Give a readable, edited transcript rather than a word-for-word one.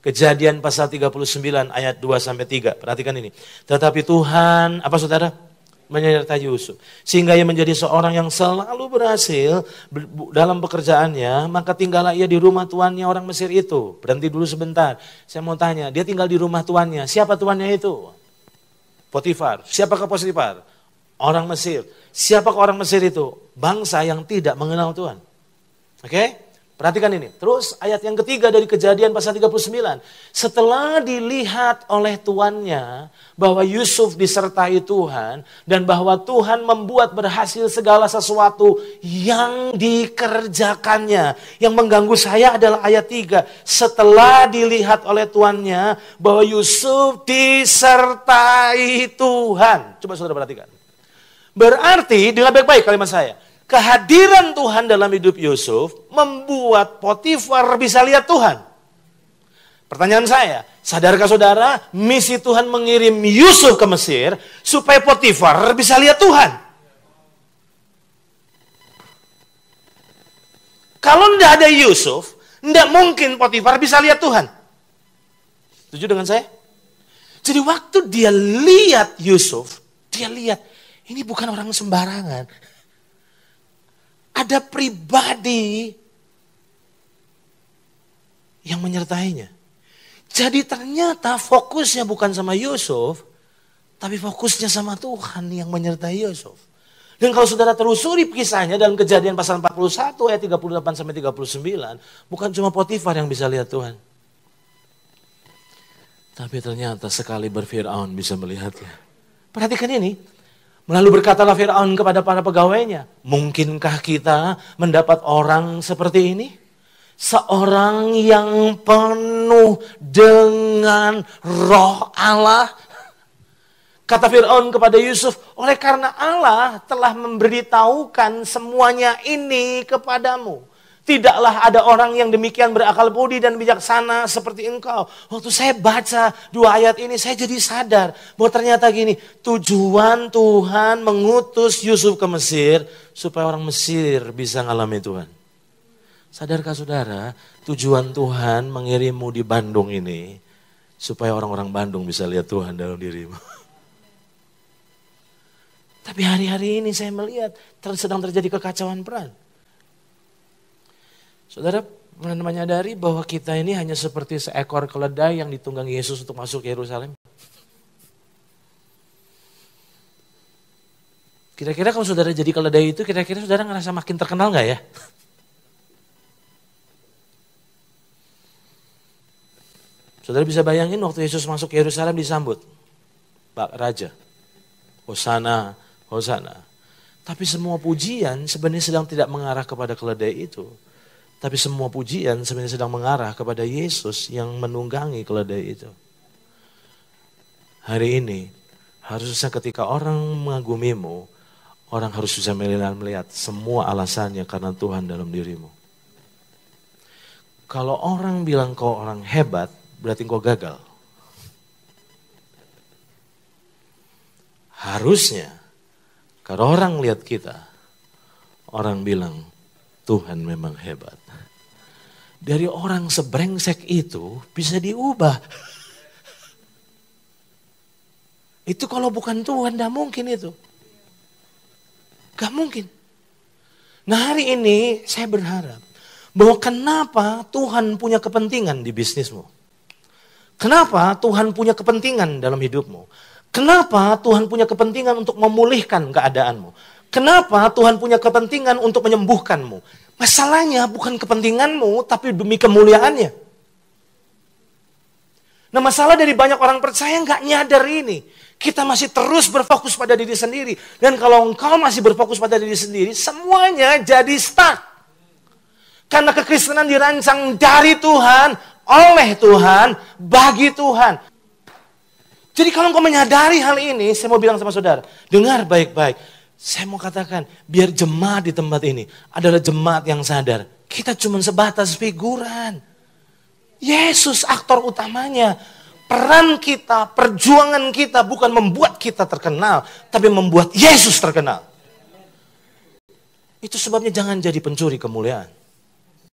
Kejadian pasal 39 ayat 2-3. Perhatikan ini. Tetapi Tuhan, apa saudara? Menyertai Yusuf. Sehingga ia menjadi seorang yang selalu berhasil dalam pekerjaannya. Maka tinggallah ia di rumah tuannya orang Mesir itu. Berhenti dulu sebentar. Saya mau tanya, dia tinggal di rumah tuannya. Siapa tuannya itu? Potifar. Siapakah Potifar? Orang Mesir. Siapakah orang Mesir itu? Bangsa yang tidak mengenal Tuhan. Oke? Perhatikan ini. Terus ayat yang ketiga dari Kejadian pasal 39. Setelah dilihat oleh tuannya bahwa Yusuf disertai Tuhan dan bahwa Tuhan membuat berhasil segala sesuatu yang dikerjakannya. Yang mengganggu saya adalah ayat 3. Setelah dilihat oleh tuannya bahwa Yusuf disertai Tuhan. Coba saudara perhatikan. Berarti, dengar baik-baik kalimat saya. Kehadiran Tuhan dalam hidup Yusuf membuat Potifar bisa lihat Tuhan. Pertanyaan saya, sadarkah saudara misi Tuhan mengirim Yusuf ke Mesir supaya Potifar bisa lihat Tuhan? Kalau tidak ada Yusuf, tidak mungkin Potifar bisa lihat Tuhan. Setuju dengan saya? Jadi waktu dia lihat Yusuf, dia lihat ini bukan orang sembarangan. Ada pribadi yang menyertainya. Jadi ternyata fokusnya bukan sama Yusuf, tapi fokusnya sama Tuhan yang menyertai Yusuf. Dan kalau saudara telusuri kisahnya dalam Kejadian pasal 41 ayat 38-39, bukan cuma Potifar yang bisa lihat Tuhan. Tapi ternyata sekali Fir'aun bisa melihatnya. Perhatikan ini. Lalu berkatalah Fir'aun kepada para pegawainya, mungkinkah kita mendapat orang seperti ini? Seorang yang penuh dengan roh Allah. Kata Fir'aun kepada Yusuf, oleh karena Allah telah memberitahukan semuanya ini kepadamu. Tidaklah ada orang yang demikian berakal budi dan bijaksana seperti engkau. Waktu saya baca 2 ayat ini, saya jadi sadar bahwa ternyata gini, tujuan Tuhan mengutus Yusuf ke Mesir supaya orang Mesir bisa ngalami Tuhan. Sadarkah saudara, tujuan Tuhan mengirimmu di Bandung ini supaya orang-orang Bandung bisa lihat Tuhan dalam dirimu. Tapi hari-hari ini saya melihat sedang terjadi kekacauan peran. Saudara pernah menyadari bahwa kita ini hanya seperti seekor keledai yang ditunggangi Yesus untuk masuk ke Yerusalem? Kira-kira kalau saudara jadi keledai itu, kira-kira saudara ngerasa makin terkenal gak ya? Saudara bisa bayangin waktu Yesus masuk ke Yerusalem disambut. Pak Raja, Hosana, Hosana. Tapi semua pujian sebenarnya sedang tidak mengarah kepada keledai itu. Tapi semua pujian sebenarnya sedang mengarah kepada Yesus yang menunggangi keledai itu. Hari ini, harusnya ketika orang mengagumimu, orang harus bisa melihat semua alasannya karena Tuhan dalam dirimu. Kalau orang bilang kau orang hebat, berarti kau gagal. Harusnya, kalau orang lihat kita, orang bilang, Tuhan memang hebat. Dari orang sebrengsek itu bisa diubah. Itu kalau bukan Tuhan, gak mungkin itu. Gak mungkin. Nah hari ini saya berharap bahwa kenapa Tuhan punya kepentingan di bisnismu. Kenapa Tuhan punya kepentingan dalam hidupmu. Kenapa Tuhan punya kepentingan untuk memulihkan keadaanmu. Kenapa Tuhan punya kepentingan untuk menyembuhkanmu? Masalahnya bukan kepentinganmu, tapi demi kemuliaannya. Nah masalah dari banyak orang percaya nggak nyadar ini. Kita masih terus berfokus pada diri sendiri. Dan kalau engkau masih berfokus pada diri sendiri, semuanya jadi stuck. Karena kekristenan dirancang dari Tuhan, oleh Tuhan, bagi Tuhan. Jadi kalau engkau menyadari hal ini, saya mau bilang sama saudara, dengar baik-baik. Saya mau katakan, biar jemaat di tempat ini adalah jemaat yang sadar. Kita cuma sebatas figuran. Yesus aktor utamanya. Peran kita, perjuangan kita bukan membuat kita terkenal, tapi membuat Yesus terkenal. Itu sebabnya jangan jadi pencuri kemuliaan.